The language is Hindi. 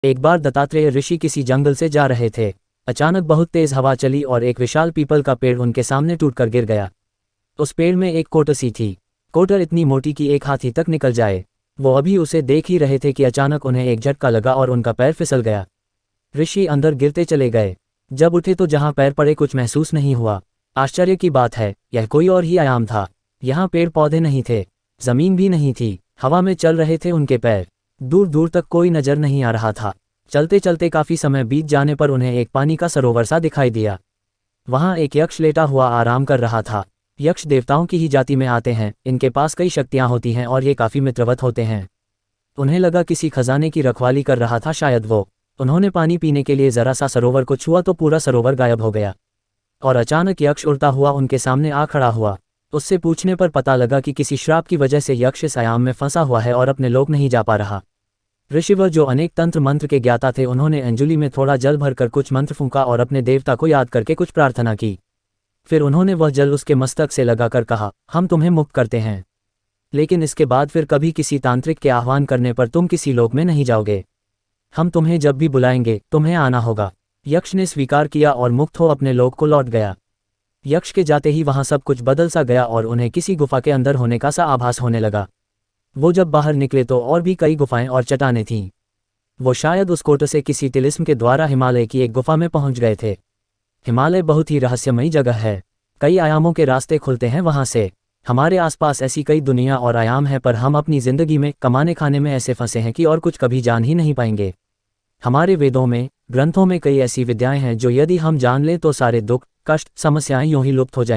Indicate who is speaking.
Speaker 1: एक बार दत्तात्रेय ऋषि किसी जंगल से जा रहे थे। अचानक बहुत तेज हवा चली और एक विशाल पीपल का पेड़ उनके सामने टूटकर गिर गया। उस पेड़ में एक कोटर सी थी। कोटर इतनी मोटी कि एक हाथी तक निकल जाए। वो अभी उसे देख ही रहे थे कि अचानक उन्हें एक झटका लगा और उनका पैर फिसल गया। ऋषि अंदर गिरते चले गए। जब उठे तो जहां पैर पड़े कुछ महसूस नहीं हुआ। आश्चर्य की बात है, यह कोई और ही आयाम था। यहाँ पेड़ पौधे नहीं थे, जमीन भी नहीं थी, हवा में चल रहे थे उनके पैर। दूर दूर तक कोई नजर नहीं आ रहा था। चलते चलते काफी समय बीत जाने पर उन्हें एक पानी का सरोवर सा दिखाई दिया। वहां एक यक्ष लेटा हुआ आराम कर रहा था। यक्ष देवताओं की ही जाति में आते हैं, इनके पास कई शक्तियां होती हैं और ये काफी मित्रवत होते हैं। उन्हें लगा किसी खजाने की रखवाली कर रहा था शायद वो। उन्होंने पानी पीने के लिए जरा सा सरोवर को छुआ तो पूरा सरोवर गायब हो गया। और अचानक यक्ष उड़ता हुआ उनके सामने आ खड़ा हुआ। उससे पूछने पर पता लगा कि किसी श्राप की वजह से यक्ष इस आयाम में फंसा हुआ है और अपने लोक नहीं जा पा रहा। ऋषिवर जो अनेक तंत्र मंत्र के ज्ञाता थे, उन्होंने अंजुलि में थोड़ा जल भरकर कुछ मंत्र फूंका और अपने देवता को याद करके कुछ प्रार्थना की। फिर उन्होंने वह जल उसके मस्तक से लगाकर कहा, हम तुम्हें मुक्त करते हैं, लेकिन इसके बाद फिर कभी किसी तांत्रिक के आह्वान करने पर तुम किसी लोक में नहीं जाओगे। हम तुम्हें जब भी बुलाएंगे तुम्हें आना होगा। यक्ष ने स्वीकार किया और मुक्त हो अपने लोक को लौट गया। यक्ष के जाते ही वहां सब कुछ बदल सा गया और उन्हें किसी गुफा के अंदर होने का सा आभास होने लगा। वो जब बाहर निकले तो और भी कई गुफाएं और चट्टानें थीं। वो शायद उस कोट से किसी तिलिस्म के द्वारा हिमालय की एक गुफा में पहुंच गए थे। हिमालय बहुत ही रहस्यमयी जगह है। कई आयामों के रास्ते खुलते हैं वहां से। हमारे आसपास ऐसी कई दुनिया और आयाम हैं, पर हम अपनी जिंदगी में कमाने खाने में ऐसे फंसे हैं कि और कुछ कभी जान ही नहीं पाएंगे। हमारे वेदों में, ग्रंथों में कई ऐसी विद्याएं हैं जो यदि हम जान लें तो सारे दुख, कष्ट, समस्याएं यूं ही लुप्त हो जाएंगी।